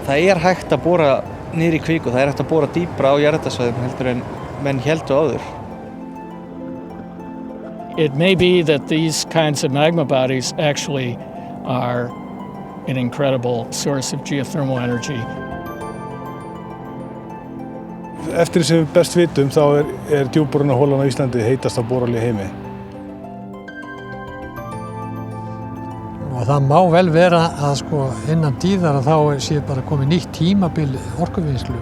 Það hægt að bora niður í kviku, það hægt að bora dýpra á jarðhitasvæðum heldur en menn héldu áður. It may be that these kinds of magma bodies actually are an incredible source of geothermal energy. Eftir sem við best vitum þá djúpborunarholan á Íslandi heitasta borhol í heimi. Og það má vel vera að innan tíðar að þá sé bara komið nýtt tímabil orkuvinnslu.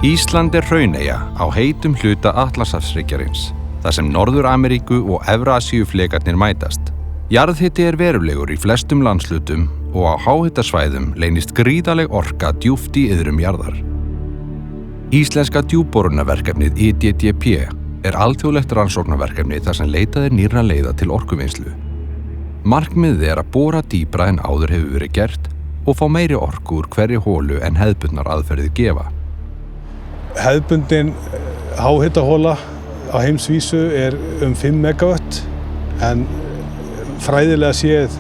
Ísland hrauneyja á heitum hluta Atlantshafshryggjarins, þar sem Norður-Ameríku og Evrasíuflekarnir mætast. Jarðhiti verulegur í flestum landshlutum og á háhitasvæðum leynist gríðarleg orka djúpt í iðrum jarðar. Íslenska djúpborunarverkefnið IDDP alþjóðlegt rannsóknarverkefni þar sem leitað nýrra leiða til orkuvinnslu. Markmiðið að bora dýpra en áður hefur verið gert og fá meiri orku úr hverri holu en hefðbundnar aðferðir gefa. Hefðbundin háhitahola á heimsvísu 5 megawatt en fræðilega séð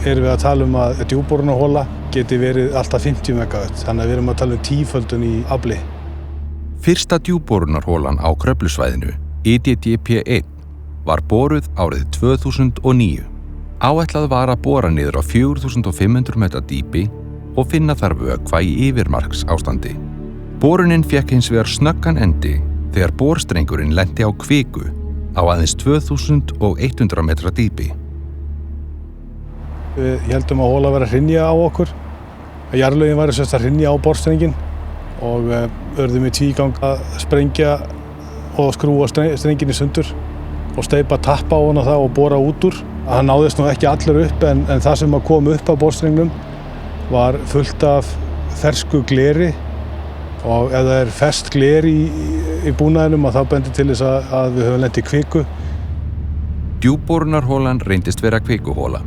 við að tala að djúpborunarhola geti verið alltaf 50 megawatt, þannig að við erum að tala 10-földun í afli. Fyrsta djúpborunarholan á Kröflusvæðinu, IDDP-1, var boruð árið 2009. Áætlað var að bora niður á 4500 metra dýpi og finna þar vökva í yfirmarksástandi. Borunin fékk hins vegar snöggan endi þegar borstrengurinn lenti á kviku á aðeins 2100 metra dýpi. Við héldum að hola væri að hrynja á okkur, að jarðlögin væri að hrynja á borstrenginn og urðum í tvígang að sprengja og skrúa strenginn í sundur og steypa tappa á hana það og bora út úr. Það náðist nú ekki allur upp en það sem kom upp á borstrengnum var fullt af fersku gleri og ef það fest gler í búnaðinum þá bendir til þess að við höfum lent í kviku. Djúpborunarholan reyndist vera kvikuhola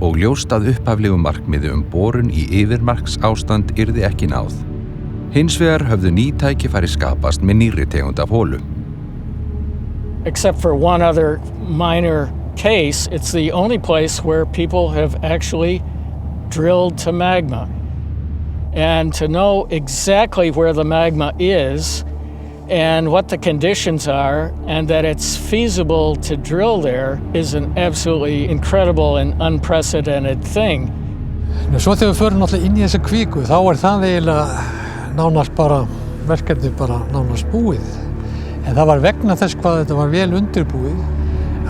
og ljóst að upphaflegu markmiði borun í yfirmarksástand yrði ekki náð. Hins vegar höfðu ný tækifæri skapast með nýrri tegund af holu. Except for one other minor case, it's the only place where people have actually drilled to magma. And to know exactly where the magma is and what the conditions are and that it's feasible to drill there is an absolutely incredible and unprecedented thing. Svo þegar við förum náttúrulega inn í þessa kviku þá það eiginlega nánast bara verkefni nánast búið. En það var vegna þess hvað þetta var vel undirbúið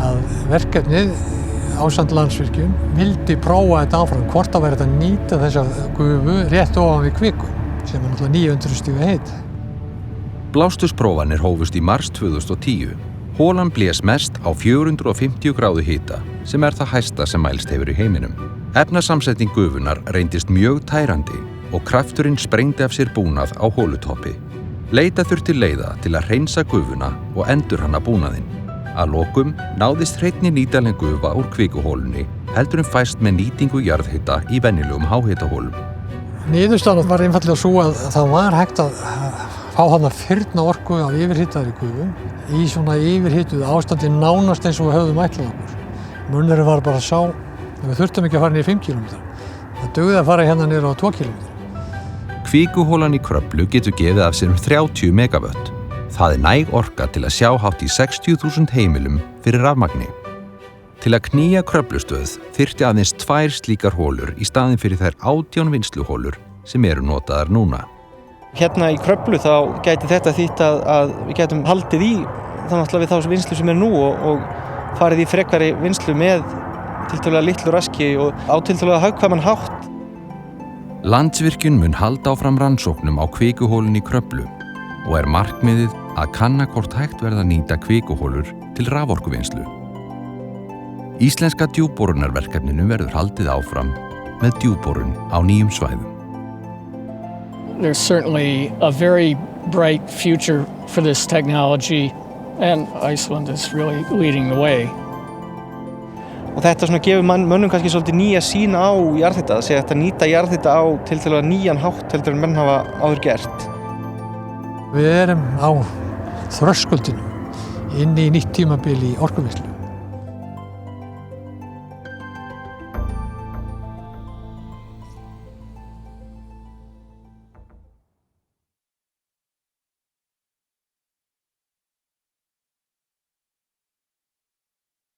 að verkefnið ásamt Landsvirkjun vildi prófa þetta áfram hvort það væri að nýta þessa gufu rétt ofan við kviku sem náttúrulega 900 stiga heit. Blástusprófanir hófust í mars 2010. Holan blés mest á 450 gráðu hita sem það hæsta sem mælst hefur í heiminum. Efnasamsetning gufunar reyndist mjög tærandi og krafturinn sprengdi af sér búnað á holutoppi. Leita þurfti leiða til að hreinsa gufuna og endurhanna búnaðinn. Að lokum náðist hreinni nýtanleg gufa úr kvikuholunni heldur fæst með nýtingu jarðhita í venjulegum háhitaholum. Niðurstaðan var einfaldlega svo að það var hægt að fá hana fyrna orku af yfirhitaðri gufu í svona yfirhituðu ástandi nánast eins og við höfðum ætlað okkur. Munurinn var bara sá að við þurftum ekki að fara niður 5 km. Það dugði að fara hérna niður á 2 km. Kvikuholan í Kröflu getur gefið af sér 30 megavött. Það næg orka til að sjá hátt í 60.000 heimilum fyrir rafmagni. Til að knýja Kröflustöð þyrfti aðeins 2 slíkar holur í staðinn fyrir þær 18 vinnsluholur sem notaðar núna. Hérna í Kröflu þá gæti þetta þýtt að við gætum haldið í þannig við þá vinnslu sem nú og farið í frekari vinnslu með tiltölulega litlu raski og á tiltölulega hagkvæman hátt. Landsvirkjun mun halda áfram rannsóknum á kvikuholun í Kröflu og markmiðið að kanna hvort hægt verða að nýta kvikuholur til raforkuvinnslu. Íslenska djúpborunarverkefninu verður haldið áfram með djúpborun á nýjum svæðum. There's certainly a very bright future for this technology and Iceland is really leading the way. Og þetta gefur mönnum kannski svolítið nýja sýn á jarðhita, að segja að nýta jarðhita á tiltölulega nýjan hátt heldur en menn hafa áður gert. Við erum á þröskuldinum inn í nýtt tímabil í orkuvinnslu.